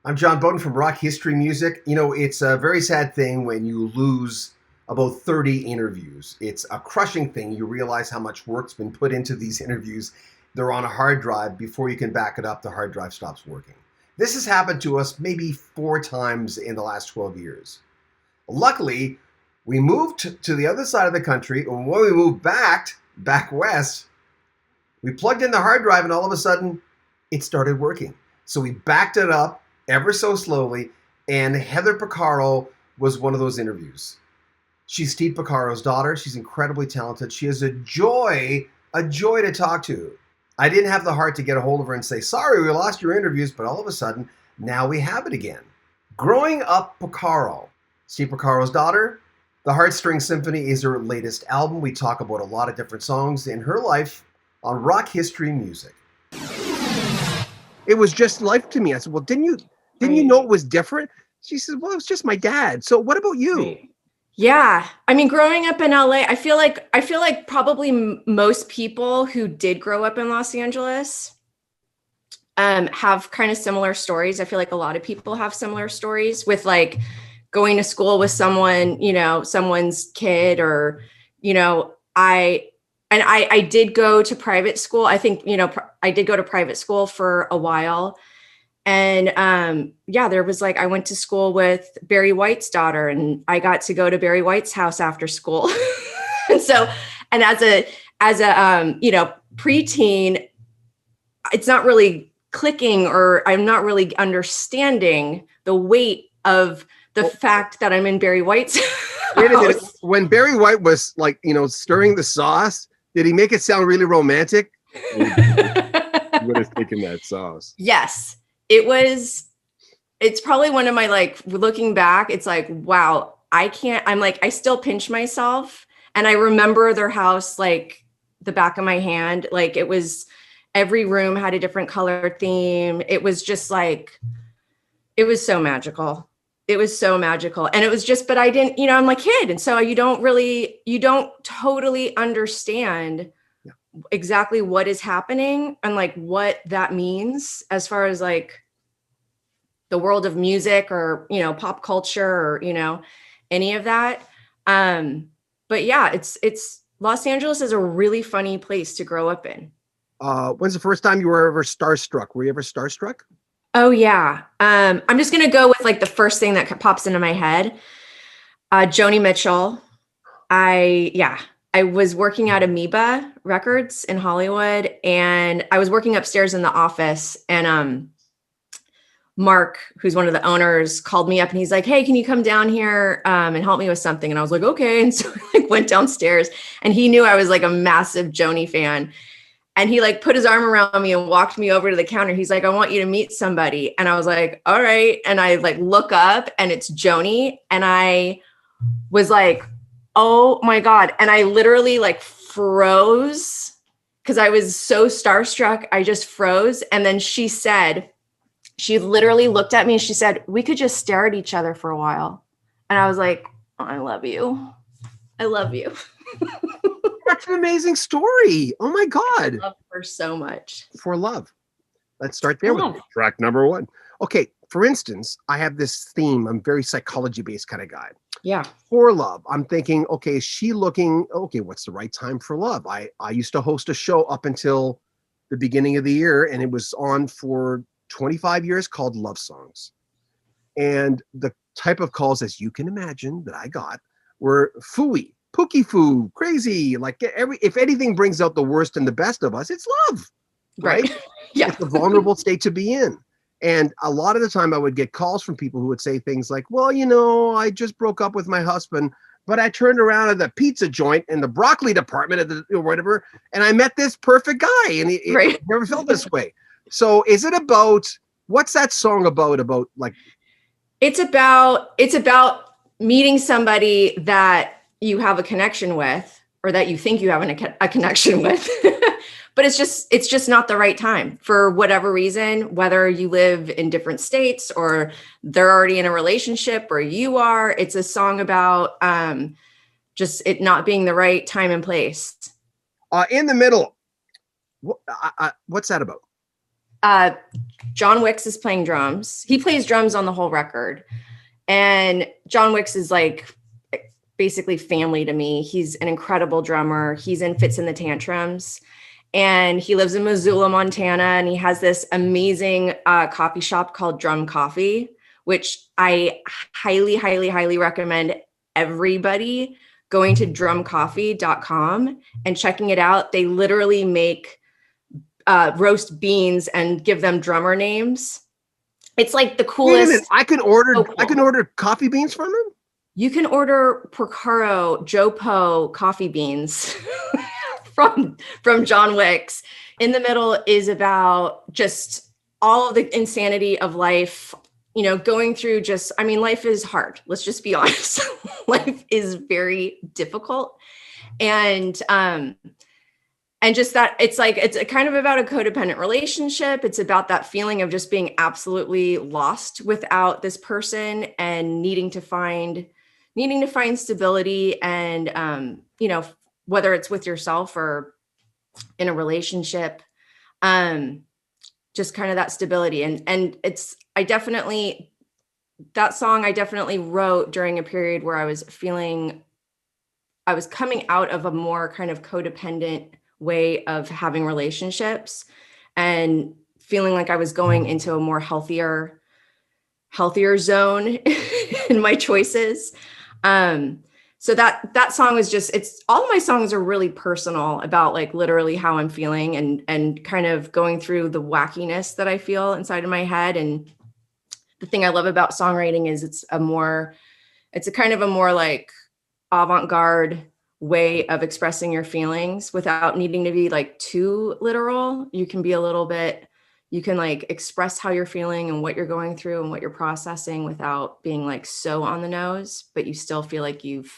I'm John Beaudin from Rock History Music. You know, it's a very sad thing when you lose about 30 interviews. It's a crushing thing. You realize how much work's been put into these interviews. They're on a hard drive. Before you can back it up, the hard drive stops working. This has happened to us maybe 4 times in the last 12 years. Luckily, we moved to the other side of the country, and when we moved back west, we plugged in the hard drive, and all of a sudden, it started working. So we backed it up ever so slowly, and Heather Porcaro was one of those interviews. She's Steve Porcaro's daughter. She's incredibly talented. She is a joy to talk to. I didn't have the heart to get a hold of her and say, sorry, we lost your interviews, but all of a sudden, now we have it again. Growing Up Porcaro, Steve Porcaro's daughter. The Heartstring Symphony is her latest album. We talk about a lot of different songs in her life on Rock History Music. It was just life to me. I said, well, didn't you know it was different? She said, well, it was just my dad. So what about you? Right. Yeah. I mean, growing up in LA, I feel like probably most people who did grow up in Los Angeles have kind of similar stories. I feel like a lot of people have similar stories with like going to school with someone, someone's kid, or, I did go to private school. I think, I did go to private school for a while. And there was like, I went to school with Barry White's daughter, and I got to go to Barry White's house after school. And so, and as a preteen, it's not really clicking, or I'm not really understanding the weight of the fact that I'm in Barry White's house. When Barry White was like, stirring the sauce, did he make it sound really romantic? You would have taken that sauce. Yes. It's probably one of my, like, looking back, it's like, wow, I still pinch myself. And I remember their house, like the back of my hand, like it was, every room had a different color theme. It was just like, it was so magical. It was so magical. And it was just, but I didn't, I'm a kid. And so you don't totally understand exactly what is happening and like what that means as far as like the world of music or, pop culture or, any of that. But yeah, it's Los Angeles is a really funny place to grow up in. When's the first time you were ever starstruck? Were you ever starstruck? Oh yeah. I'm just going to go with like the first thing that pops into my head. Joni Mitchell. I was working at Amoeba Records in Hollywood, and I was working upstairs in the office, and Mark, who's one of the owners, called me up and he's like, hey, can you come down here and help me with something? And I was like, okay. And so I like went downstairs, and he knew I was like a massive Joni fan. And he like put his arm around me and walked me over to the counter. He's like, I want you to meet somebody. And I was like, all right. And I like look up, and it's Joni. And I was like, oh my God. And I literally like froze because I was so starstruck. I just froze. And then she literally looked at me and she said, we could just stare at each other for a while. And I was like, oh, I love you. I love you. That's an amazing story. Oh my God. I love her so much. For love. Let's start there with track number 1. Okay. For instance, I have this theme. I'm very psychology-based kind of guy. Yeah. For love. I'm thinking, okay, what's the right time for love? I used to host a show up until the beginning of the year, and it was on for 25 years, called Love Songs. And the type of calls, as you can imagine, that I got were phooey, pookie foo, crazy. Like if anything brings out the worst and the best of us, it's love, right? Yeah. It's a vulnerable state to be in. And a lot of the time I would get calls from people who would say things like, well, I just broke up with my husband, but I turned around at the pizza joint in the broccoli department at the or whatever, and I met this perfect guy, and he never felt this way. So is it about, what's that song about like? It's about meeting somebody that you have a connection with, or that you think you have a connection with. But it's just not the right time for whatever reason, whether you live in different states or they're already in a relationship or you are. It's a song about just it not being the right time and place. In the middle, what's that about? John Wicks is playing drums. He plays drums on the whole record. And John Wicks is like basically family to me. He's an incredible drummer. He's in Fits in the Tantrums. And he lives in Missoula, Montana. And he has this amazing coffee shop called Drum Coffee, which I highly, highly, highly recommend everybody going to drumcoffee.com and checking it out. They literally make roast beans and give them drummer names. It's like the coolest. Wait a minute, I can order So cool. I can order coffee beans from him? You can order Porcaro Joe Po coffee beans from John Wicks. In the Middle is about just all of the insanity of life, you know, going through just, I mean, life is hard. Let's just be honest. Life is very difficult. And just that it's like, it's kind of about a codependent relationship. It's about that feeling of just being absolutely lost without this person and needing to find stability and, you know, whether it's with yourself or in a relationship, just kind of that stability. And that song I definitely wrote during a period where I was coming out of a more kind of codependent way of having relationships and feeling like I was going into a more healthier zone in my choices. So that song is just, it's all of my songs are really personal about like literally how I'm feeling and kind of going through the wackiness that I feel inside of my head. And the thing I love about songwriting is it's a kind of a more like avant-garde way of expressing your feelings without needing to be like too literal. You can be you can like express how you're feeling and what you're going through and what you're processing without being like so on the nose, but you still feel like you've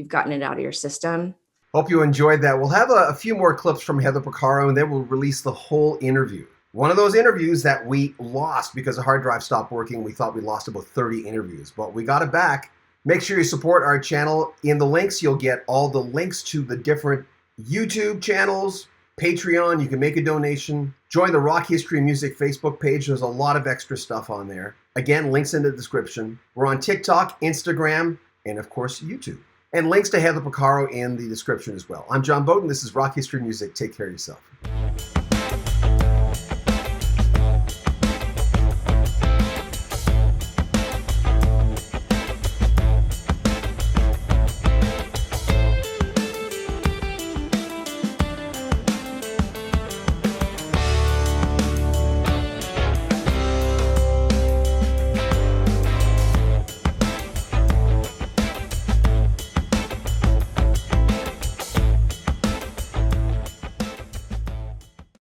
gotten it out of your system. Hope you enjoyed that. We'll have a few more clips from Heather Porcaro, and then we'll release the whole interview. One of those interviews that we lost because the hard drive stopped working. We thought we lost about 30 interviews, but we got it back. Make sure you support our channel. In the links, you'll get all the links to the different YouTube channels, Patreon. You can make a donation. Join the Rock History Music Facebook page. There's a lot of extra stuff on there. Again, links in the description. We're on TikTok, Instagram, and of course, YouTube. And links to Heather Porcaro in the description as well. I'm John Beaudin. This is Rock History Music. Take care of yourself.